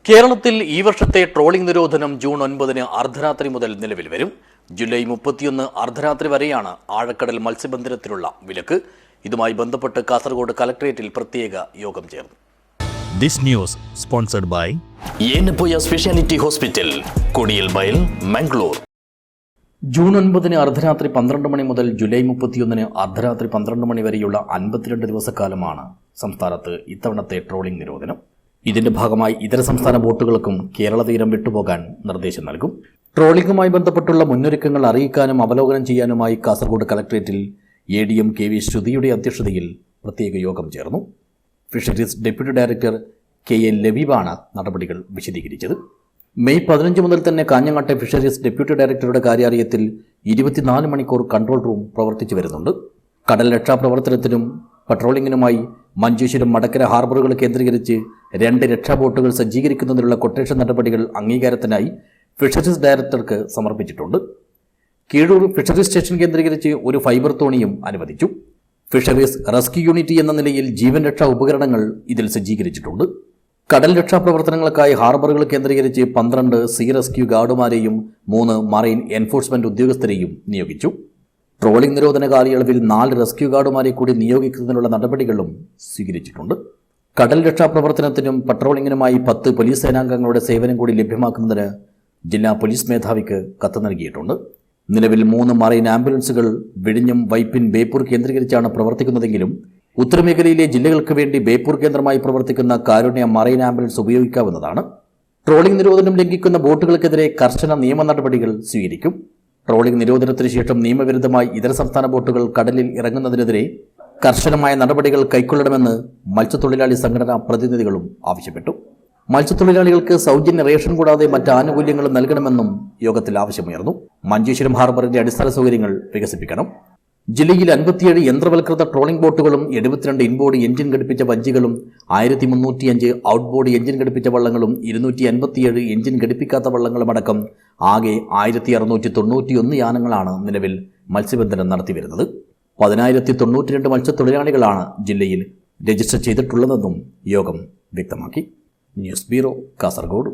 കേരളത്തിൽ ഈ വർഷത്തെ ട്രോളിംഗ് നിരോധനം ജൂൺ 9 അർദ്ധരാത്രി മുതൽ നിലവിൽ വരും. ജൂലൈ 31 അർദ്ധരാത്രി വരെയാണ് ആഴക്കടൽ മത്സ്യബന്ധനത്തിനുള്ള വിലക്ക്. ഇതുമായി ബന്ധപ്പെട്ട് കാസർഗോഡ് കലക്ടറേറ്റിൽ പ്രത്യേക യോഗം ചേർന്നു. This news sponsored by Yenepoya speciality hospital, Kodiyal Bail, Mangalore. June 9 അർദ്ധരാത്രി 12 മണി മുതൽ ജൂലൈ 31 അർദ്ധരാത്രി 12 മണി വരെയുള്ള 52 ദിവസക്കാലമാണ് സംസ്ഥാനത്ത് ഇത്തവണത്തെ ട്രോളിംഗ് നിരോധനം. ഇതിന്റെ ഭാഗമായി ഇതര സംസ്ഥാന ബോട്ടുകൾക്കും കേരള തീരം വിട്ടുപോകാൻ നിർദ്ദേശം നൽകും. ട്രോളിംഗുമായി ബന്ധപ്പെട്ടുള്ള മുന്നൊരുക്കങ്ങൾ അറിയിക്കാനും അവലോകനം ചെയ്യാനുമായി കാസർഗോഡ് കലക്ടറേറ്റിൽ ADM KV ശ്രുതിയുടെ അധ്യക്ഷതയിൽ പ്രത്യേക യോഗം ചേർന്നു. ഫിഷറീസ് ഡെപ്യൂട്ടി ഡയറക്ടർ KL ലബീബാണ് നടപടികൾ വിശദീകരിച്ചത്. മെയ് 15 മുതൽ തന്നെ കാഞ്ഞങ്ങാട്ടെ ഫിഷറീസ് ഡെപ്യൂട്ടി ഡയറക്ടറുടെ കാര്യാലയത്തിൽ 24 മണിക്കൂർ കൺട്രോൾ റൂം പ്രവർത്തിച്ചു വരുന്നുണ്ട്. കടൽ രക്ഷാപ്രവർത്തനത്തിനും പട്രോളിംഗിനുമായി മഞ്ചേശ്വരം, മടക്കര ഹാർബറുകൾ കേന്ദ്രീകരിച്ച് 2 രക്ഷാബോട്ടുകൾ സജ്ജീകരിക്കുന്നതിനുള്ള കൊട്ടേഷൻ നടപടികൾ അംഗീകാരത്തിനായി ഫിഷറീസ് ഡയറക്ടർക്ക് സമർപ്പിച്ചിട്ടുണ്ട്. കീഴൂർ ഫിഷറീസ് സ്റ്റേഷൻ കേന്ദ്രീകരിച്ച് ഒരു ഫൈബർ തോണിയും അനുവദിച്ചു. ഫിഷറീസ് റെസ്ക്യൂ യൂണിറ്റ് എന്ന നിലയിൽ ജീവൻ രക്ഷാ ഉപകരണങ്ങൾ ഇതിൽ സജ്ജീകരിച്ചിട്ടുണ്ട്. കടൽ രക്ഷാപ്രവർത്തനങ്ങൾക്കായി ഹാർബറുകൾ കേന്ദ്രീകരിച്ച് 12 സീ റെസ്ക്യൂ ഗാർഡുമാരെയും 3 മറൈൻ എൻഫോഴ്സ്മെന്റ് ഉദ്യോഗസ്ഥരെയും നിയോഗിച്ചു. ട്രോളിംഗ് നിരോധന കാലയളവിൽ 4 റെസ്ക്യൂ ഗാർഡുമാരെ കൂടി നിയോഗിക്കുന്നതിനുള്ള നടപടികളും സ്വീകരിച്ചിട്ടുണ്ട്. കടൽ രക്ഷാപ്രവർത്തനത്തിനും പട്രോളിംഗിനുമായി 10 പോലീസ് സേനാംഗങ്ങളുടെ സേവനം കൂടി ലഭ്യമാക്കുന്നതിന് ജില്ലാ പോലീസ് മേധാവിക്ക് കത്ത് നൽകിയിട്ടുണ്ട്. നിലവിൽ 3 മറൈൻ ആംബുലൻസുകൾ വിഴിഞ്ഞം, വൈപ്പിൻ, ബേപ്പൂർ കേന്ദ്രീകരിച്ചാണ് പ്രവർത്തിക്കുന്നതെങ്കിലും ഉത്തരമേഖലയിലെ ജില്ലകൾക്ക് വേണ്ടി ബേപ്പൂർ കേന്ദ്രമായി പ്രവർത്തിക്കുന്ന കാരുണ്യ മറൈൻ ആംബുലൻസ് ഉപയോഗിക്കാവുന്നതാണ്. ട്രോളിംഗ് നിരോധനം ലംഘിക്കുന്ന ബോട്ടുകൾക്കെതിരെ കർശന നിയമ നടപടികൾ സ്വീകരിക്കും. ട്രോളിംഗ് നിരോധനത്തിന് ശേഷം നിയമവിരുദ്ധമായി ഇതര സംസ്ഥാന ബോട്ടുകൾ കടലിൽ ഇറങ്ങുന്നതിനെതിരെ കർശനമായ നടപടികൾ കൈക്കൊള്ളണമെന്ന് മത്സ്യത്തൊഴിലാളി സംഘടനാ പ്രതിനിധികളും ആവശ്യപ്പെട്ടു. മത്സ്യത്തൊഴിലാളികൾക്ക് സൗജന്യ റേഷൻ കൂടാതെ മറ്റ് ആനുകൂല്യങ്ങളും നൽകണമെന്നും യോഗത്തിൽ ആവശ്യമുയർന്നു. മഞ്ചേശ്വരം ഹാർബറിന്റെ അടിസ്ഥാന സൗകര്യങ്ങൾ വികസിപ്പിക്കണം. ജില്ലയിൽ 57 യന്ത്രവൽകൃത ട്രോളിംഗ് ബോട്ടുകളും 72 ഇൻബോർഡ് എഞ്ചിൻ ഘടിപ്പിച്ച വഞ്ചികളും 1305 ഔട്ട്ബോർഡ് എഞ്ചിൻ ഘടിപ്പിച്ച വള്ളങ്ങളും 257 എഞ്ചിൻ ഘടിപ്പിക്കാത്ത വള്ളങ്ങളും അടക്കം ആകെ 1691 യാനങ്ങളാണ് നിലവിൽ മത്സ്യബന്ധനം നടത്തിവരുന്നത്. 10,092 മത്സ്യത്തൊഴിലാളികളാണ് ജില്ലയിൽ രജിസ്റ്റർ ചെയ്തിട്ടുള്ളതെന്നും യോഗം വ്യക്തമാക്കി. News bureau, Kasaragod.